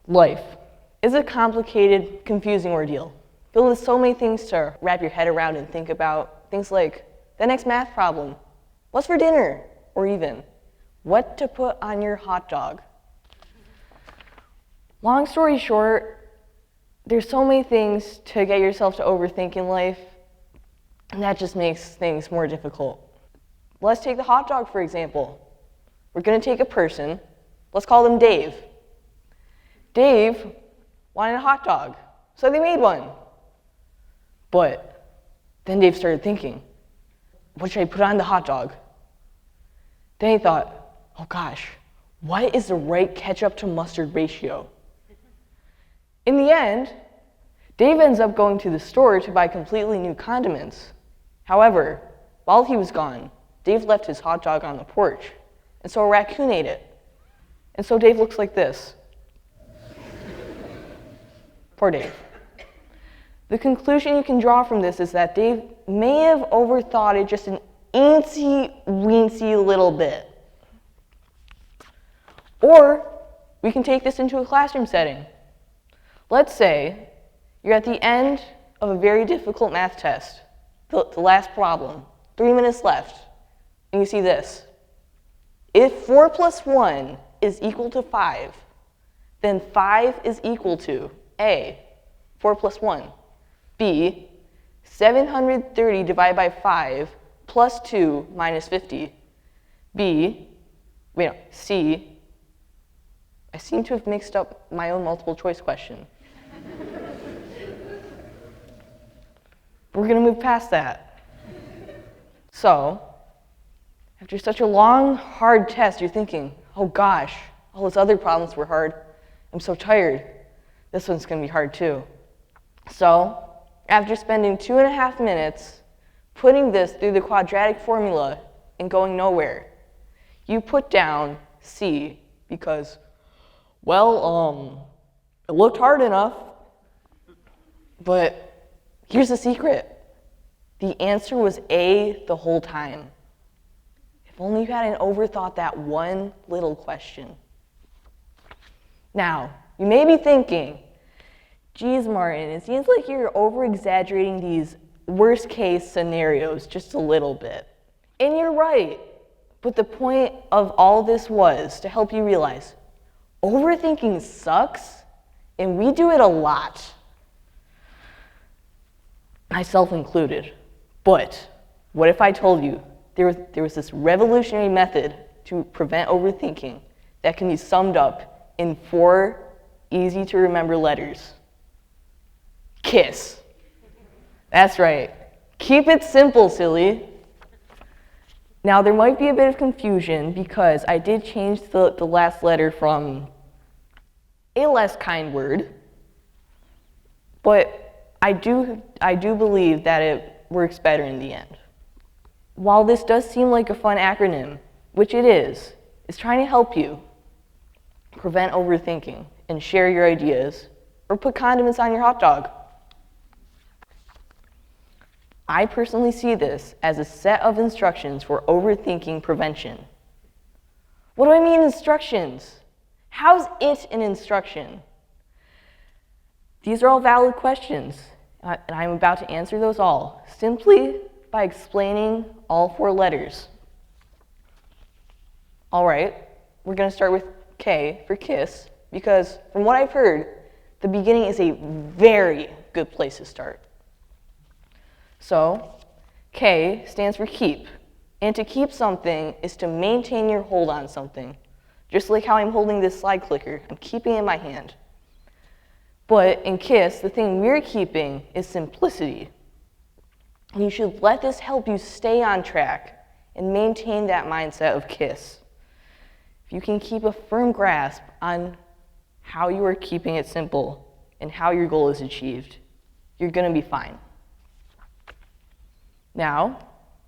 Life is a complicated, confusing ordeal, filled with so many things to wrap your head around and think about. Things like the next math problem, what's for dinner, or even what to put on your hot dog. Long story short, there's so many things to get yourself to overthink in life, and that just makes things more difficult. Let's take the hot dog, for example. We're going to take a person, let's call them Dave. Dave wanted a hot dog, so they made one. But then Dave started thinking, what should I put on the hot dog? Then he thought, oh gosh, what is the right ketchup to mustard ratio? In the end, Dave ends up going to the store to buy completely new condiments. However, while he was gone, Dave left his hot dog on the porch, and so a raccoon ate it. And so Dave looks like this. Poor Dave. The conclusion you can draw from this is that Dave may have overthought it just an eensy-weensy little bit. Or we can take this into a classroom setting. Let's say you're at the end of a very difficult math test, the last problem, 3 minutes left, and you see this. If 4 plus 1 is equal to 5, then 5 is equal to A, 4 plus 1, B, 730 divided by 5 plus 2 minus 50, C, I seem to have mixed up my own multiple choice question. We're going to move past that. So, after such a long, hard test, you're thinking, oh gosh, all those other problems were hard. I'm so tired. This one's going to be hard too. So, after spending 2.5 minutes putting this through the quadratic formula and going nowhere, you put down C because, well, it looked hard enough. But here's the secret. The answer was A the whole time. If only you hadn't overthought that one little question. Now, you may be thinking, geez, Martin, it seems like you're over-exaggerating these worst-case scenarios just a little bit. And you're right. But the point of all this was to help you realize, overthinking sucks, and we do it a lot. Myself included. But what if I told you there was this revolutionary method to prevent overthinking that can be summed up in 4 easy-to-remember letters? KISS. That's right. Keep it simple, silly. Now, there might be a bit of confusion because I did change the last letter from a less kind word, but I do believe that it works better in the end. While this does seem like a fun acronym, which it is, it's trying to help you prevent overthinking and share your ideas or put condiments on your hot dog. I personally see this as a set of instructions for overthinking prevention. What do I mean instructions? How's it an instruction? These are all valid questions, and I'm about to answer those all, simply by explaining all 4 letters. All right, we're going to start with K for KISS, because from what I've heard, the beginning is a very good place to start. So, K stands for keep, and to keep something is to maintain your hold on something. Just like how I'm holding this slide clicker, I'm keeping it in my hand. But in KISS, the thing we're keeping is simplicity. And you should let this help you stay on track and maintain that mindset of KISS. If you can keep a firm grasp on how you are keeping it simple and how your goal is achieved, you're going to be fine. Now,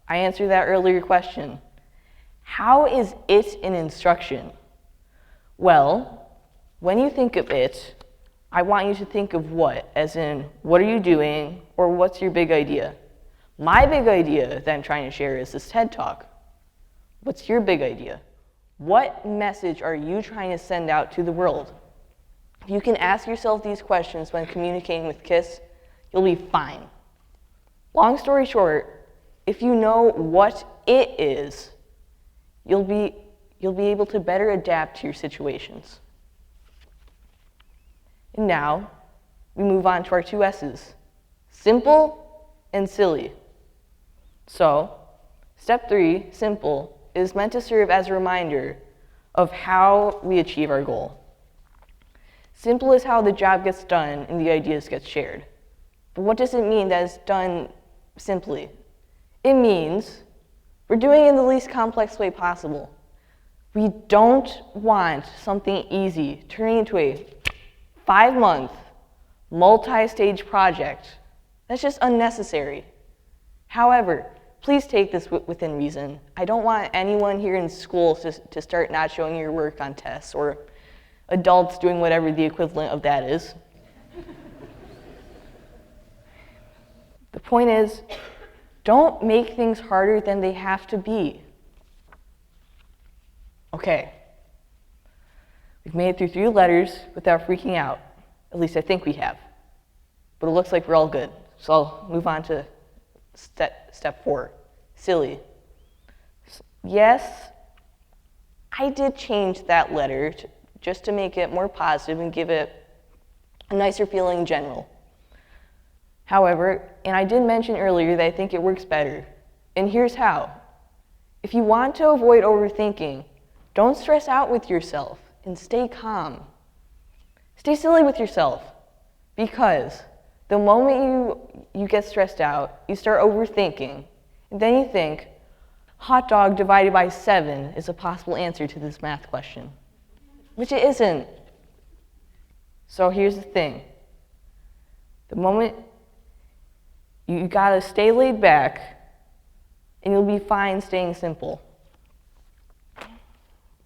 I answered that earlier question. How is it an instruction? Well, when you think of it, I want you to think of what, as in, what are you doing, or what's your big idea? My big idea that I'm trying to share is this TED Talk. What's your big idea? What message are you trying to send out to the world? If you can ask yourself these questions when communicating with KISS, you'll be fine. Long story short, if you know what it is, you'll be able to better adapt to your situations. And now, we move on to our two S's, simple and silly. So, step 3, simple, is meant to serve as a reminder of how we achieve our goal. Simple is how the job gets done and the ideas get shared. But what does it mean that it's done simply? It means we're doing it in the least complex way possible. We don't want something easy turning into a 5-month, multi-stage project. That's just unnecessary. However, please take this within reason. I don't want anyone here in school to start not showing your work on tests, or adults doing whatever the equivalent of that is. The point is, don't make things harder than they have to be. Okay. We've made it through 3 letters without freaking out. At least I think we have. But it looks like we're all good. So I'll move on to step 4, silly. Yes, I did change that letter just to make it more positive and give it a nicer feeling in general. However, and I did mention earlier that I think it works better. And here's how. If you want to avoid overthinking, don't stress out with yourself and stay calm. Stay silly with yourself, because the moment you get stressed out, you start overthinking, and then you think, hot dog divided by 7 is a possible answer to this math question, which it isn't. So here's the thing. The moment you gotta stay laid back, and you'll be fine staying simple.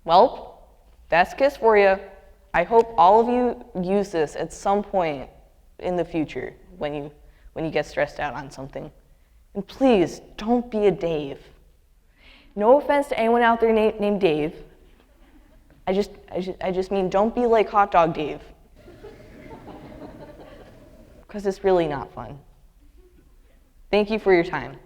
Well, that's KISS for you. I hope all of you use this at some point in the future when you get stressed out on something. And please, don't be a Dave. No offense to anyone out there named Dave. I just mean don't be like Hot Dog Dave. Because it's really not fun. Thank you for your time.